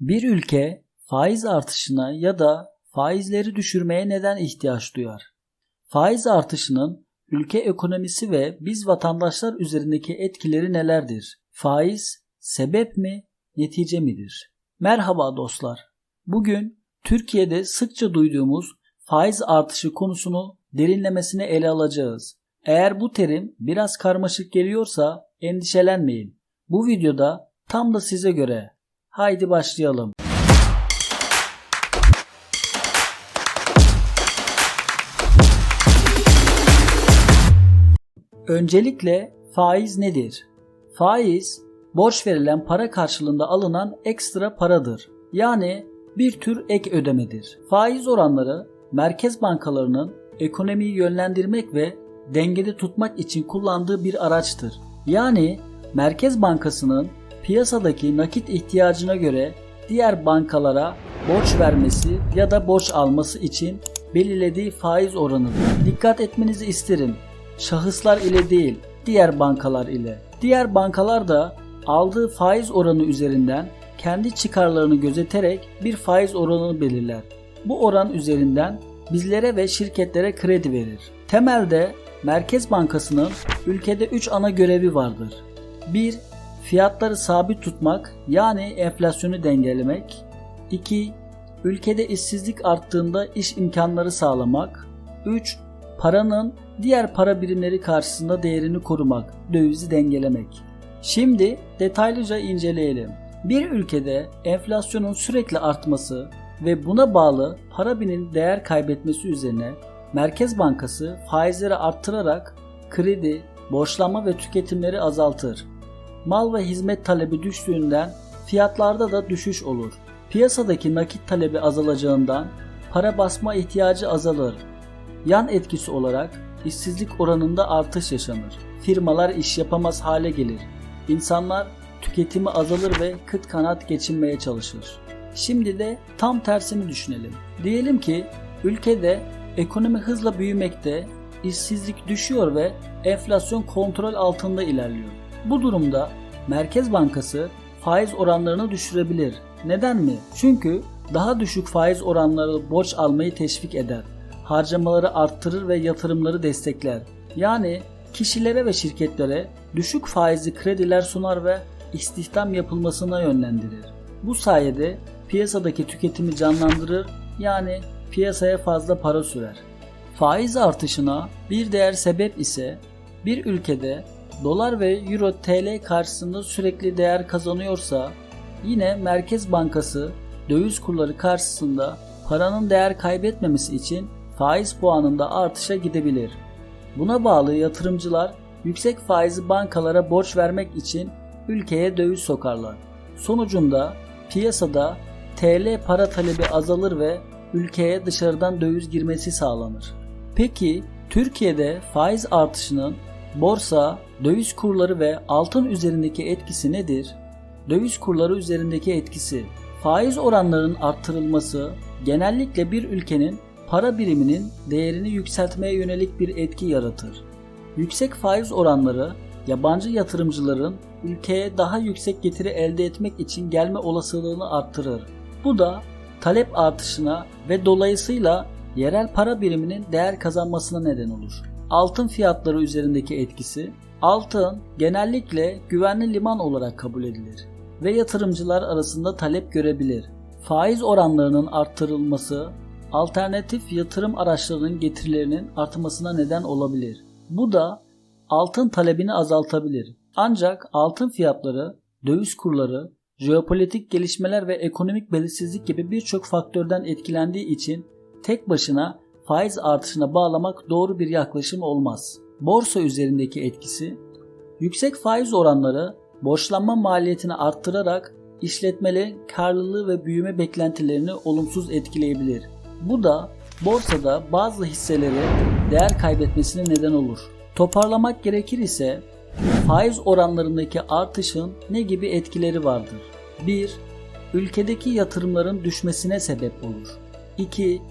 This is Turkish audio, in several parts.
Bir ülke faiz artışına ya da faizleri düşürmeye neden ihtiyaç duyar? Faiz artışının ülke ekonomisi ve biz vatandaşlar üzerindeki etkileri nelerdir? Faiz sebep mi, netice midir? Merhaba dostlar. Bugün Türkiye'de sıkça duyduğumuz faiz artışı konusunu derinlemesine ele alacağız. Eğer bu terim biraz karmaşık geliyorsa endişelenmeyin. Bu videoda tam da size göre. Haydi başlayalım. Öncelikle faiz nedir? Faiz, borç verilen para karşılığında alınan ekstra paradır. Yani bir tür ek ödemedir. Faiz oranları merkez bankalarının ekonomiyi yönlendirmek ve dengede tutmak için kullandığı bir araçtır. Yani Merkez Bankası'nın piyasadaki nakit ihtiyacına göre diğer bankalara borç vermesi ya da borç alması için belirlediği faiz oranıdır. Dikkat etmenizi isterim. Şahıslar ile değil, diğer bankalar ile. Diğer bankalar da aldığı faiz oranı üzerinden kendi çıkarlarını gözeterek bir faiz oranını belirler. Bu oran üzerinden bizlere ve şirketlere kredi verir. Temelde Merkez Bankası'nın ülkede 3 ana görevi vardır. 1. Fiyatları sabit tutmak, yani enflasyonu dengelemek. 2. Ülkede işsizlik arttığında iş imkanları sağlamak. 3. Paranın diğer para birimleri karşısında değerini korumak, dövizi dengelemek. Şimdi detaylıca inceleyelim. Bir ülkede enflasyonun sürekli artması ve buna bağlı para biriminin değer kaybetmesi üzerine Merkez Bankası faizleri arttırarak kredi, borçlanma ve tüketimleri azaltır. Mal ve hizmet talebi düştüğünden fiyatlarda da düşüş olur. Piyasadaki nakit talebi azalacağından para basma ihtiyacı azalır. Yan etkisi olarak işsizlik oranında artış yaşanır. Firmalar iş yapamaz hale gelir. İnsanlar tüketimi azalır ve kıt kanaat geçinmeye çalışır. Şimdi de tam tersini düşünelim. Diyelim ki ülkede ekonomi hızla büyümekte, işsizlik düşüyor ve enflasyon kontrol altında ilerliyor. Bu durumda Merkez Bankası faiz oranlarını düşürebilir. Neden mi? Çünkü daha düşük faiz oranları borç almayı teşvik eder. Harcamaları arttırır ve yatırımları destekler. Yani kişilere ve şirketlere düşük faizli krediler sunar ve istihdam yapılmasına yönlendirir. Bu sayede piyasadaki tüketimi canlandırır, yani piyasaya fazla para sürer. Faiz artışına bir diğer sebep ise bir ülkede dolar ve euro TL karşısında sürekli değer kazanıyorsa yine Merkez Bankası döviz kurları karşısında paranın değer kaybetmemesi için faiz puanında artışa gidebilir. Buna bağlı yatırımcılar yüksek faizli bankalara borç vermek için ülkeye döviz sokarlar. Sonucunda piyasada TL para talebi azalır ve ülkeye dışarıdan döviz girmesi sağlanır. Peki Türkiye'de faiz artışının borsa, döviz kurları ve altın üzerindeki etkisi nedir? Döviz kurları üzerindeki etkisi, faiz oranlarının arttırılması genellikle bir ülkenin para biriminin değerini yükseltmeye yönelik bir etki yaratır. Yüksek faiz oranları yabancı yatırımcıların ülkeye daha yüksek getiri elde etmek için gelme olasılığını arttırır. Bu da talep artışına ve dolayısıyla yerel para biriminin değer kazanmasına neden olur. Altın fiyatları üzerindeki etkisi, altın genellikle güvenli liman olarak kabul edilir ve yatırımcılar arasında talep görebilir. Faiz oranlarının arttırılması, alternatif yatırım araçlarının getirilerinin artmasına neden olabilir. Bu da altın talebini azaltabilir. Ancak altın fiyatları, döviz kurları, jeopolitik gelişmeler ve ekonomik belirsizlik gibi birçok faktörden etkilendiği için tek başına faiz artışına bağlamak doğru bir yaklaşım olmaz. Borsa üzerindeki etkisi, yüksek faiz oranları borçlanma maliyetini arttırarak işletmelerin karlılığı ve büyüme beklentilerini olumsuz etkileyebilir. Bu da borsada bazı hisseleri değer kaybetmesine neden olur. Toparlamak gerekir ise faiz oranlarındaki artışın ne gibi etkileri vardır? 1. Ülkedeki yatırımların düşmesine sebep olur. 2.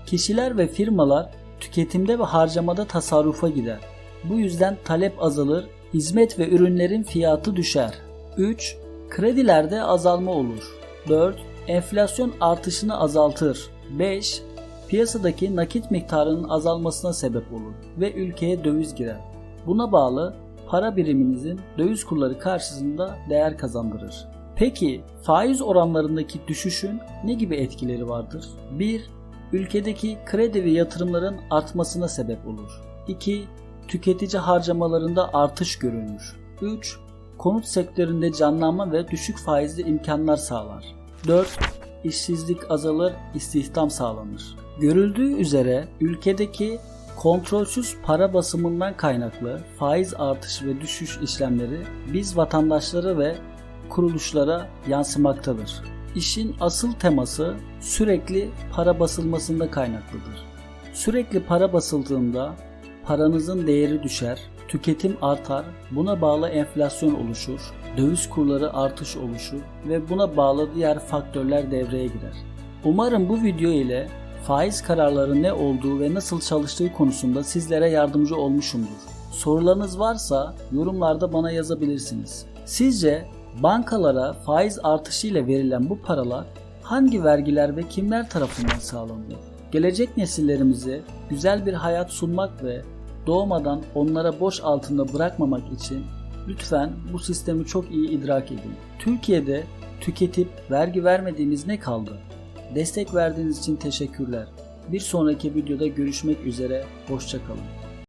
Kişiler ve firmalar tüketimde ve harcamada tasarrufa gider. Bu yüzden talep azalır, hizmet ve ürünlerin fiyatı düşer. 3. Kredilerde azalma olur. 4. enflasyon artışını azaltır. 5. Piyasadaki nakit miktarının azalmasına sebep olur ve ülkeye döviz girer. Buna bağlı para biriminizin döviz kurları karşısında değer kazandırır. Peki faiz oranlarındaki düşüşün ne gibi etkileri vardır? 1. Ülkedeki kredi ve yatırımların artmasına sebep olur. 2. Tüketici harcamalarında artış görülür. 3. Konut sektöründe canlanma ve düşük faizli imkanlar sağlar. 4. İşsizlik azalır, istihdam sağlanır. Görüldüğü üzere ülkedeki kontrolsüz para basımından kaynaklı faiz artışı ve düşüş işlemleri biz vatandaşlara ve kuruluşlara yansımaktadır. İşin asıl teması sürekli para basılmasında kaynaklıdır. Sürekli para basıldığında paranızın değeri düşer, tüketim artar, buna bağlı enflasyon oluşur, döviz kurları artış oluşur ve buna bağlı diğer faktörler devreye girer. Umarım bu video ile faiz kararları ne olduğu ve nasıl çalıştığı konusunda sizlere yardımcı olmuşumdur. Sorularınız varsa yorumlarda bana yazabilirsiniz. Sizce bankalara faiz artışıyla verilen bu paralar hangi vergiler ve kimler tarafından sağlanıyor? Gelecek nesillerimize güzel bir hayat sunmak ve doğmadan onlara borç altında bırakmamak için lütfen bu sistemi çok iyi idrak edin. Türkiye'de tüketip vergi vermediğiniz ne kaldı? Destek verdiğiniz için teşekkürler. Bir sonraki videoda görüşmek üzere, hoşça kalın.